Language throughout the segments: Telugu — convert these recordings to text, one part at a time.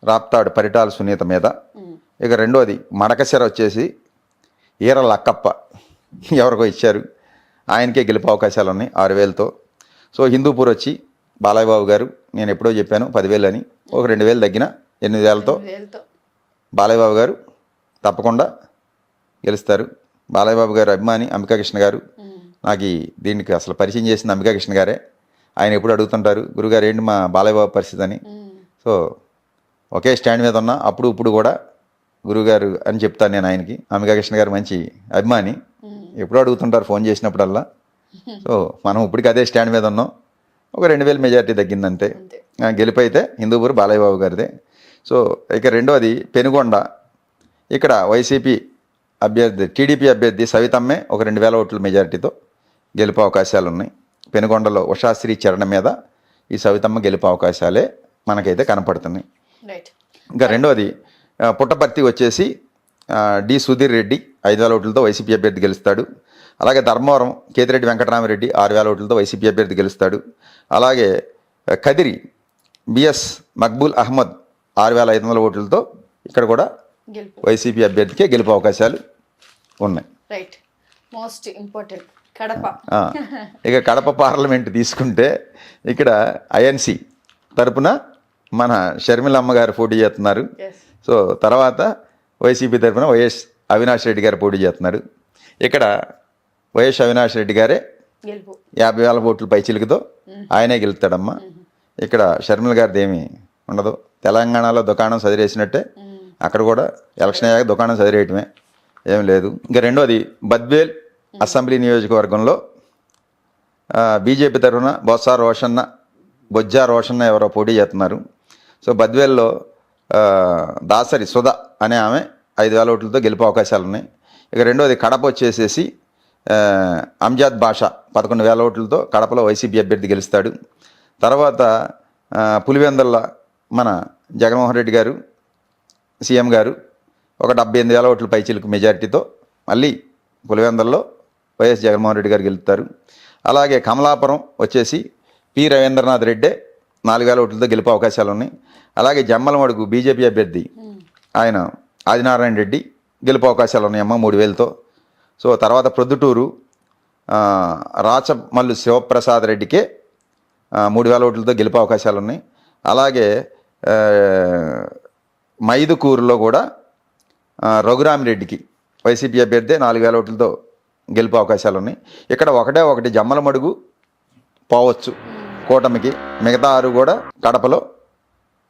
రాప్తాడు పరిటాల సునీత మీద. ఇక రెండోది మడకశిర వచ్చేసి ఈర లక్కప్ప ఎవరికో ఇచ్చారు, ఆయనకే గెలుపు అవకాశాలు ఉన్నాయి 6,000తో. సో హిందూపూర్ వచ్చి బాలయ్య బాబు గారు, నేను ఎప్పుడో చెప్పాను 10,000 అని, ఒక 2,000 తగ్గిన 8,000తో బాలయ్య బాబు గారు తప్పకుండా గెలుస్తారు. బాలయ్య బాబు గారు అభిమాని అంబికా కృష్ణ గారు, నాకు దీనికి అసలు పరిచయం చేసింది అంబికా కృష్ణ గారే. ఆయన ఎప్పుడు అడుగుతుంటారు, గురుగారు ఏంటి మా బాలయ్య బాబు పరిస్థితి అని. సో ఒకే స్టాండ్ మీద ఉన్నా అప్పుడు ఇప్పుడు కూడా గురుగారు అని చెప్తాను నేను ఆయనకి. అంబికా కృష్ణ గారు మంచి అభిమాని, ఎప్పుడూ అడుగుతుంటారు ఫోన్ చేసినప్పుడల్లా. సో మనం ఇప్పటికి అదే స్టాండ్ మీద ఉన్నాం. ఒక 2,000 మెజార్టీ తగ్గిందంతే. గెలుపు అయితే హిందూపూర్ బాలయ్య బాబు గారిదే. సో ఇక రెండోది పెనుగొండ, ఇక్కడ వైసీపీ అభ్యర్థి టీడీపీ అభ్యర్థి సవితమ్మే ఒక 2,000 ఓట్ల మెజార్టీతో గెలుపు అవకాశాలు ఉన్నాయి. పెనుగొండలో ఉషాశ్రీ చరణ మీద ఈ సవితమ్మ గెలుపు అవకాశాలే మనకైతే కనపడుతున్నాయి. ఇంకా రెండోది పుట్టపర్తి వచ్చేసి డి సుధీర్ రెడ్డి 5,000 ఓట్లతో వైసీపీ అభ్యర్థి గెలుస్తాడు. అలాగే ధర్మవరం కేతిరెడ్డి వెంకటరామరెడ్డి 6,000 ఓట్లతో వైసీపీ అభ్యర్థి గెలుస్తాడు. అలాగే కదిరి బిఎస్ మక్బూల్ అహ్మద్ 6,500 ఓట్లతో ఇక్కడ కూడా వైసీపీ అభ్యర్థికే గెలుపు అవకాశాలు ఉన్నాయి. Right, most important Kadapa. ఇక కడప పార్లమెంట్ తీసుకుంటే ఇక్కడ ఐఎన్సి తరపున మన షర్మిలమ్మ గారు పోటీ చేస్తున్నారు. సో తర్వాత వైసీపీ తరఫున వైఎస్ అవినాష్ రెడ్డి గారు పోటీ చేస్తున్నారు. ఇక్కడ వైఎస్ అవినాష్ రెడ్డి గారే 50,000 ఓట్ల పైచిలుకుతో ఆయనే గెలుస్తాడమ్మా. ఇక్కడ షర్మిల గారిది ఏమీ ఉండదు. తెలంగాణలో దుకాణం సదిరేసినట్టే అక్కడ కూడా ఎలక్షన్ అయ్యాక దుకాణం సదిరేయటమే, ఏం లేదు. ఇంకా రెండోది బద్వేల్ అసెంబ్లీ నియోజకవర్గంలో బీజేపీ తరఫున బొజ్జా రోషన్న ఎవరో పోటీ చేస్తున్నారు. సో బద్వేల్లో దాసరి సుధ అనే ఆమె 5,000 ఓట్లతో గెలుపు అవకాశాలు ఉన్నాయి. ఇక రెండోది కడప వచ్చేసేసి అంజాద్ బాషా 11,000 ఓట్లతో కడపలో వైసీపీ అభ్యర్థి గెలుస్తాడు. తర్వాత పులివెందుల మన జగన్మోహన్ రెడ్డి గారు సీఎం గారు ఒక 78,000 ఓట్ల పైచిలకు మెజారిటీతో మళ్ళీ పులివెందులలో వైఎస్ జగన్మోహన్ రెడ్డి గారు గెలుస్తారు. అలాగే కమలాపురం వచ్చేసి పి రవీంద్రనాథ్ రెడ్డే 4,000 ఓట్లతో గెలుపు అవకాశాలు ఉన్నాయి. అలాగే జమ్మలమడుగు బీజేపీ అభ్యర్థి ఆయన ఆదినారాయణ రెడ్డి గెలుపు అవకాశాలు ఉన్నాయమ్మ 3,000తో. సో తర్వాత ప్రొద్దుటూరు రాచమల్లు శివప్రసాద్ రెడ్డికే 3,000 ఓట్లతో గెలుపు అవకాశాలు ఉన్నాయి. అలాగే మైదుకూరులో కూడా రఘురామిరెడ్డికి వైసీపీ అభ్యర్థి 4,000 ఓట్లతో గెలుపు అవకాశాలు ఉన్నాయి. ఇక్కడ ఒకటి జమ్మలమడుగు పోవచ్చు కూటమికి, మిగతా 6 కూడా కడపలో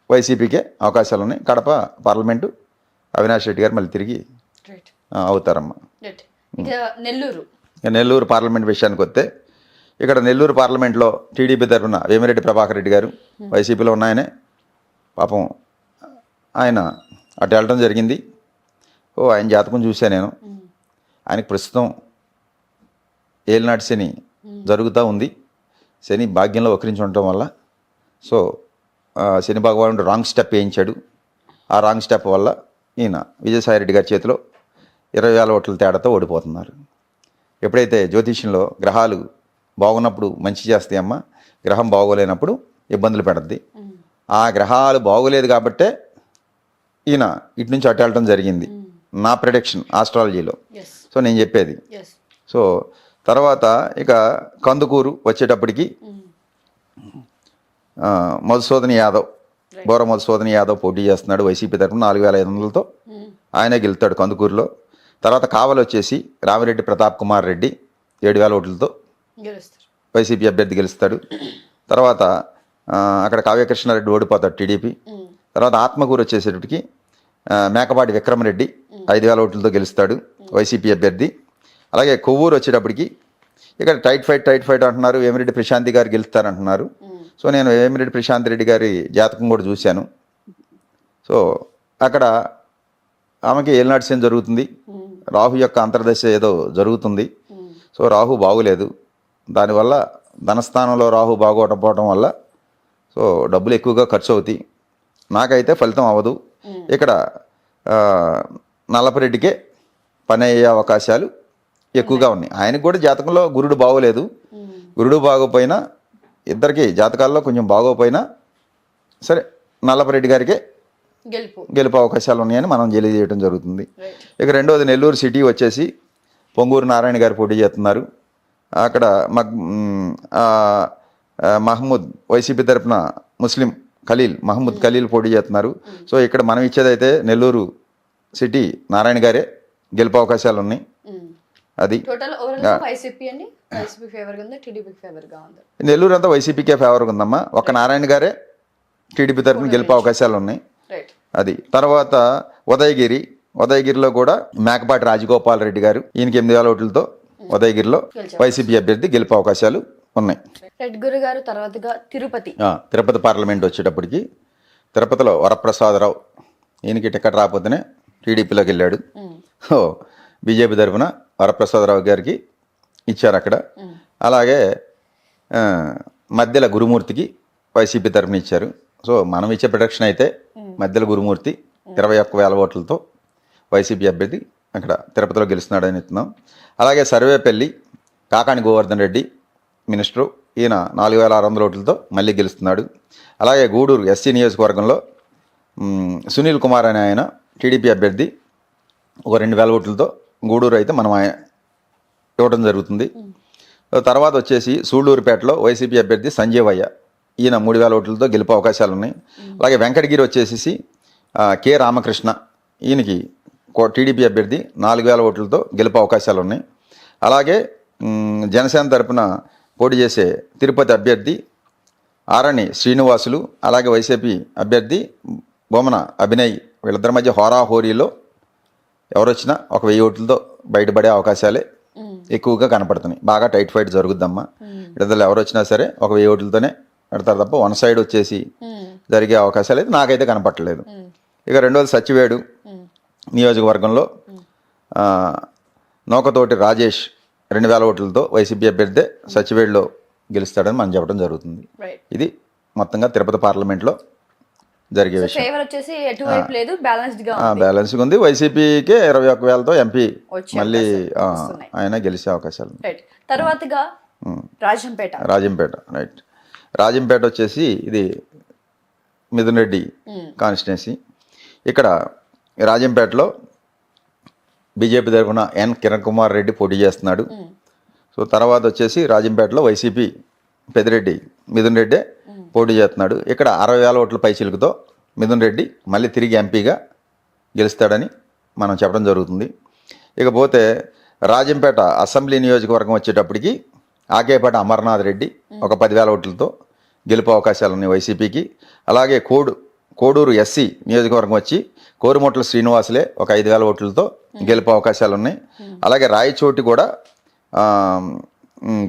వైసీపీకే అవకాశాలు ఉన్నాయి. కడప పార్లమెంటు అవినాష్ రెడ్డి గారు మళ్ళీ తిరిగి అవుతారమ్మా. నెల్లూరు పార్లమెంట్ విషయానికి వస్తే ఇక్కడ నెల్లూరు పార్లమెంట్లో టీడీపీ తరఫున వేమిరెడ్డి ప్రభాకర్ రెడ్డి గారు వైసీపీలో ఉన్నాయనే పాపం ఆయన అటు వెళ్ళడం జరిగింది. ఆయన జాతకం చూసా నేను. ఆయనకు ప్రస్తుతం ఏలినాటి శని జరుగుతూ ఉంది. శని భాగ్యంలో వక్రించి ఉండటం వల్ల సో శని భగవానుడు రాంగ్ స్టెప్ వేయించాడు. ఆ రాంగ్ స్టెప్ వల్ల ఈయన విజయసాయిరెడ్డి గారి చేతిలో 20,000 ఓట్ల తేడాతో ఓడిపోతున్నారు. ఎప్పుడైతే జ్యోతిష్యంలో గ్రహాలు బాగున్నప్పుడు మంచి చేస్తాయమ్మా, గ్రహం బాగోలేనప్పుడు ఇబ్బందులు పెడద్ది. ఆ గ్రహాలు బాగోలేదు కాబట్టే ఈయన ఇటు నుంచి అటు వెళ్ళటం జరిగింది, నా ప్రిడిక్షన్ ఆస్ట్రాలజీలో. సో నేను చెప్పేది. సో తర్వాత ఇక కందుకూరు వచ్చేటప్పటికి మధుసూదన్ యాదవ్, బోర మధుసూదన్ యాదవ్ పోటీ చేస్తున్నాడు వైసీపీ తరఫున 4,500తో ఆయనే గెలుస్తాడు కందుకూరులో. తర్వాత కావలి వచ్చేసి రామిరెడ్డి ప్రతాప్ కుమార్ రెడ్డి 7,000 ఓట్లతో వైసీపీ అభ్యర్థి గెలుస్తాడు. తర్వాత అక్కడ కావ్యకృష్ణారెడ్డి ఓడిపోతాడు టీడీపీ. తర్వాత ఆత్మకూరు వచ్చేసేటప్పటికి మేకపాటి విక్రమరెడ్డి 5,000 ఓట్లతో గెలుస్తాడు వైసీపీ అభ్యర్థి. అలాగే కొవ్వూరు వచ్చేటప్పటికి ఇక్కడ టైట్ ఫైట్ అంటున్నారు, వేమిరెడ్డి ప్రశాంతి గారు గెలుస్తారంటున్నారు. సో నేను వేమిరెడ్డి ప్రశాంత్ రెడ్డి గారి జాతకం కూడా చూశాను. సో అక్కడ ఆమెకి ఏలినాటి శని జరుగుతుంది, రాహు యొక్క అంతర్దశ ఏదో జరుగుతుంది. సో రాహు బాగులేదు, దానివల్ల ధనస్థానంలో రాహు బాగోకపోవడం వల్ల సో డబ్బులు ఎక్కువగా ఖర్చు అవుతాయి. నాకైతే ఫలితం అవ్వదు. ఇక్కడ నల్లపరెడ్డికే పని అయ్యే అవకాశాలు ఎక్కువగా ఉన్నాయి. ఆయనకు కూడా జాతకంలో గురుడు బాగోలేదు. గురుడు బాగోపోయినా ఇద్దరికి జాతకాల్లో కొంచెం బాగోపోయినా సరే నల్లపరెడ్డి గారికే గెలుపు అవకాశాలు ఉన్నాయని మనం తెలియజేయడం జరుగుతుంది. ఇక రెండవది నెల్లూరు సిటీ వచ్చేసి పొంగూరు నారాయణ గారు పోటీ చేస్తున్నారు. అక్కడ మహమ్మద్ వైసీపీ తరఫున ముస్లిం మహమ్మద్ ఖలీల్ పోటీ చేస్తున్నారు. సో ఇక్కడ మనం ఇచ్చేదైతే నెల్లూరు సిటీ నారాయణ గారే గెలుపు అవకాశాలు ఉన్నాయి. అది నెల్లూరు అంతా వైసీపీకే ఫేవర్గా ఉందమ్మా. ఒక నారాయణ గారే టీడీపీ తరఫున గెలుపు అవకాశాలు ఉన్నాయి. అది తర్వాత ఉదయగిరిలో కూడా మేకపాటి రాజగోపాల్ రెడ్డి గారు, ఈయనకి 8,000 ఓట్లతో ఉదయగిరిలో వైసీపీ అభ్యర్థి గెలుపు అవకాశాలు ఉన్నాయి. తిరుపతి పార్లమెంట్ వచ్చేటప్పటికి తిరుపతిలో వరప్రసాదరావు, ఈయనకి టికెట్ రాకపోతేనే టీడీపీలోకి వెళ్ళాడు. బీజేపీ తరఫున వరప్రసాదరావు గారికి ఇచ్చారు అక్కడ. అలాగే మధ్యల గురుమూర్తికి వైసీపీ తరఫున ఇచ్చారు. సో మనం ఇచ్చే ప్రొడక్షన్ అయితే మధ్యల గురుమూర్తి 21,000 ఓట్లతో వైసీపీ అభ్యర్థి అక్కడ తిరుపతిలో గెలుస్తున్నాడని చెప్తున్నాం. అలాగే సర్వేపల్లి కాకాని గోవర్ధన్ రెడ్డి మినిస్టరు, ఈయన 4,600 ఓట్లతో మళ్ళీ గెలుస్తున్నాడు. అలాగే గూడూరు ఎస్సీ నియోజకవర్గంలో సునీల్ కుమార్ అనే ఆయన టీడీపీ అభ్యర్థి ఒక 2,000 ఓట్లతో గూడూరు అయితే మనం ఇవ్వడం జరుగుతుంది. తర్వాత వచ్చేసి సూళ్ళూరుపేటలో వైసీపీ అభ్యర్థి సంజీవయ్య, ఈయన 3,000 ఓట్లతో గెలుపు అవకాశాలు ఉన్నాయి. అలాగే వెంకటగిరి వచ్చేసి కె రామకృష్ణ, ఈయనకి టీడీపీ అభ్యర్థి 4,000 ఓట్లతో గెలుపు అవకాశాలు ఉన్నాయి. అలాగే జనసేన తరపున పోటీ చేసే తిరుపతి అభ్యర్థి ఆరణి శ్రీనివాసులు, అలాగే వైసీపీ అభ్యర్థి బొమ్మన అభినయ్, వీళ్ళిద్దరి మధ్య హోరాహోరీలో ఎవరు వచ్చినా ఒక 1,000 ఓట్లతో బయటపడే అవకాశాలే ఎక్కువగా కనపడుతున్నాయి. బాగా టైట్ ఫైట్ జరుగుద్దమ్మా. ఇద్దరు ఎవరు వచ్చినా సరే ఒక 1,000 ఓట్లతోనే పెడతారు తప్ప వన్ సైడ్ వచ్చేసి జరిగే అవకాశాలు అయితే నాకైతే కనపట్టలేదు. ఇక రెండోది సచివేడు నియోజకవర్గంలో నౌకతోటి రాజేష్ 2,000 ఓట్లతో వైసీపీ అభ్యర్థి సచివేడులో గెలుస్తాడని మనం చెప్పడం జరుగుతుంది. ఇది మొత్తంగా తిరుపతి పార్లమెంట్లో జరిగే విషయం. బ్యాలెన్స్గా ఉంది. వైసీపీకే 21,000తో ఎంపీ మళ్ళీ ఆయన గెలిచే అవకాశాలు. రాజంపేట రైట్. రాజంపేట వచ్చేసి ఇది మిథున్ రెడ్డి కాన్స్టిట్యున్సీ. ఇక్కడ రాజంపేటలో బీజేపీ తరఫున ఎన్ కిరణ్ కుమార్ రెడ్డి పోటీ చేస్తున్నాడు. సో తర్వాత వచ్చేసి రాజంపేటలో వైసీపీ పెద్దిరెడ్డి మిథున్ రెడ్డి పోటీ చేస్తున్నాడు. ఇక్కడ 60,000 ఓట్ల పైచిలుకుతో మిథున్ రెడ్డి మళ్ళీ తిరిగి ఎంపీగా గెలుస్తాడని మనం చెప్పడం జరుగుతుంది. ఇకపోతే రాజంపేట అసెంబ్లీ నియోజకవర్గం వచ్చేటప్పటికి ఆకేపేట అమర్నాథ్ రెడ్డి ఒక 10,000 ఓట్లతో గెలుపు అవకాశాలు ఉన్నాయి వైసీపీకి. అలాగే కోడూరు ఎస్సీ నియోజకవర్గం వచ్చి కోరుమొట్ల శ్రీనివాసులే ఒక 5,000 ఓట్లతో గెలుపు అవకాశాలు ఉన్నాయి. అలాగే రాయచోటి కూడా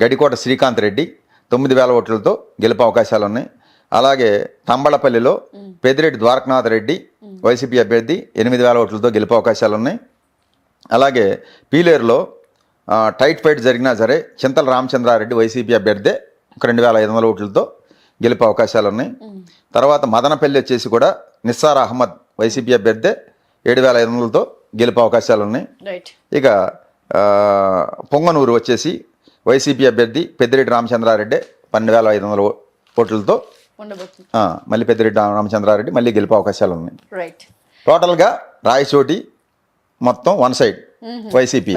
గడికోట శ్రీకాంత్ రెడ్డి 9,000 ఓట్లతో గెలుపు అవకాశాలు ఉన్నాయి. అలాగే తంబళపల్లిలో పెద్దిరెడ్డి ద్వారకనాథ్ రెడ్డి వైసీపీ అభ్యర్థి 8,000 ఓట్లతో గెలుపు అవకాశాలు ఉన్నాయి. అలాగే పీలేరులో టైట్ ఫైట్ జరిగినా సరే చింతల రామచంద్రారెడ్డి వైసీపీ అభ్యర్థి ఒక 2,500 ఓట్లతో గెలుపు అవకాశాలు ఉన్నాయి. తర్వాత మదనపల్లి వచ్చేసి కూడా నిస్సార్ అహ్మద్ వైసీపీ అభ్యర్థి 7,500తో గెలుపు అవకాశాలు ఉన్నాయి. ఇక పొంగనూరు వచ్చేసి వైసీపీ అభ్యర్థి పెద్దిరెడ్డి రామచంద్రారెడ్డి 12,500 ఓట్లతో మళ్ళీ పెద్దిరెడ్డి రామచంద్రారెడ్డి మళ్ళీ గెలుపు అవకాశాలు ఉన్నాయి. టోటల్గా రాయచోటి మొత్తం వన్ సైడ్ వైసీపీ.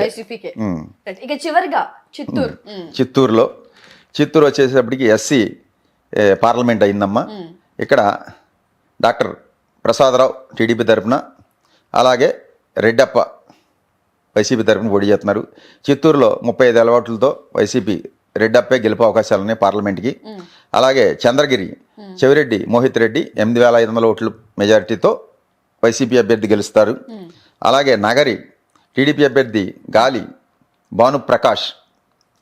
చిత్తూరు వచ్చేసేపటికి ఎస్సీ పార్లమెంట్ అయిందమ్మా. ఇక్కడ డాక్టర్ ప్రసాదరావు టీడీపీ తరఫున, అలాగే రెడ్డప్ప వైసీపీ తరఫున పోటీ చేస్తున్నారు. చిత్తూరులో 35,000 ఓట్లతో వైసీపీ రెడ్డప్పే గెలుపు అవకాశాలు ఉన్నాయి పార్లమెంట్కి. అలాగే చంద్రగిరి చెవిరెడ్డి మోహిత్ రెడ్డి 8,500 ఓట్ల మెజారిటీతో వైసీపీ అభ్యర్థి గెలుస్తారు. అలాగే నగరి టీడీపీ అభ్యర్థి గాలి భానుప్రకాష్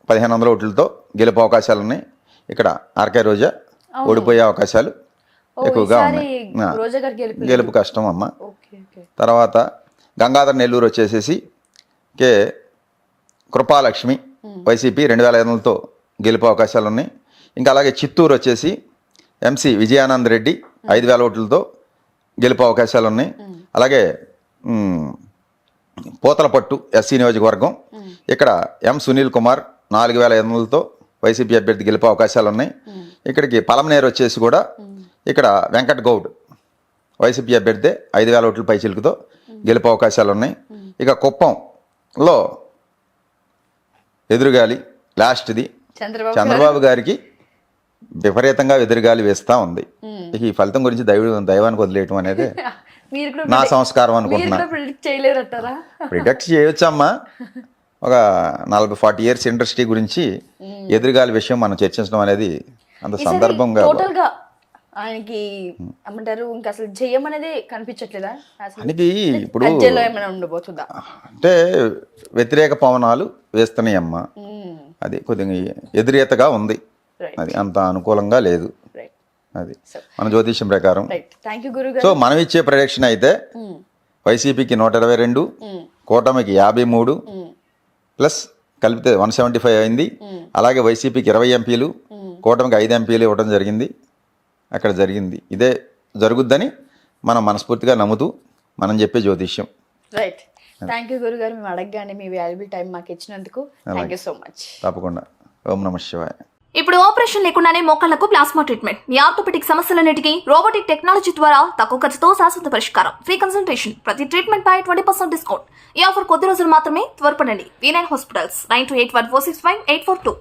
1,500 ఓట్లతో గెలుపు అవకాశాలు ఉన్నాయి. ఇక్కడ ఆర్కే రోజా ఓడిపోయే అవకాశాలు ఎక్కువగా ఉన్నాయి. గెలుపు కష్టం అమ్మ. తర్వాత గంగాధర్ నెల్లూరు వచ్చేసేసి కే కృపాలక్ష్మి వైసీపీ 2,500తో గెలుపు అవకాశాలు ఉన్నాయి. ఇంకా అలాగే చిత్తూరు వచ్చేసి ఎంసీ విజయానంద్ రెడ్డి 5,000 ఓట్లతో గెలుపు అవకాశాలు ఉన్నాయి. అలాగే పోతలపట్టు ఎస్సీ నియోజకవర్గం, ఇక్కడ ఎం సునీల్ కుమార్ 4,500తో వైసీపీ అభ్యర్థి గెలుపు అవకాశాలు ఉన్నాయి. ఇక్కడికి పలమనేరు వచ్చేసి కూడా ఇక్కడ వెంకట్ గౌడ్ వైసీపీ అభ్యర్థి 5,000 ఓట్ల పైచిలుకుతో గెలుపు అవకాశాలు ఉన్నాయి. ఇక కుప్పంలో ఎదురుగాలి లాస్ట్ది చంద్రబాబు గారికి విపరీతంగా ఎదురుగాలి వేస్తూ ఉంది. ఇక ఈ ఫలితం గురించి దైవానికి వదిలేయటం అనేది మీరు కూడా నా సంస్కారం అనుకుంటున్నా. ప్రిడిక్ట్ చేయలేరంటారా? ప్రిడిక్ట్ చేయొచ్చమ్మా. ఒక 40-40 ఇయర్స్ ఇండస్ట్రీ గురించి ఎదురుగాలి విషయం మనం చర్చించడం అనేది అంత సందర్భంగా టోటల్ గా ఆయనకి ఏమంటారు ఇంకా అసలు జయం అనేది కనిపించట్లేదా? అసలు ఆయనకి ఇప్పుడు అజ్జలో ఏమైనా ఉండబోతుందా? అంటే వ్యతిరేక పవనాలు వేస్తున్నాయమ్మా. అది కొద్దిగా ఎదురీతగా ఉంది. అది అంత అనుకూలంగా లేదు. అది మన జ్యోతిష్యం ప్రకారం. థ్యాంక్ యూ గురుగారు. సో మనం ఇచ్చే ప్రొడక్షన్ అయితే వైసీపీకి 122, కూటమికి 53 ప్లస్ కలిపితే 175 అయింది. అలాగే వైసీపీకి 20 ఎంపీలు, కూటమికి 5 ఎంపీలు ఇవ్వడం జరిగింది. అక్కడ జరిగింది ఇదే జరుగుద్దని మనం మనస్ఫూర్తిగా నమ్ముతూ మనం చెప్పే జ్యోతిష్యం. రైట్. థ్యాంక్ యూ గురుగారు. మేము అడగగానే మీ వాల్యుబుల్ టైం మాకు ఇచ్చినందుకు థ్యాంక్ యూ సో మచ్. తప్పకుండా. ఓం నమః శివాయ. ఇప్పుడు ఆపరేషన్ లేకుండానే మోకాళ్లకు ప్లాస్మా ట్రీట్మెంట్. మీ ఆర్థోపెటిక్ సమస్యలన్నిటికీ రోబోటిక్ టెక్నాలజీ ద్వారా తక్కువ ఖర్చుతో శాశ్వత పరిష్కారం. Free consultation. ప్రతి ట్రీట్మెంట్ పై 20% డిస్కౌంట్. ఈ ఆఫర్ కొద్ది రోజులు మాత్రమే. త్వరపడండి. V9 hospitals 9281465842.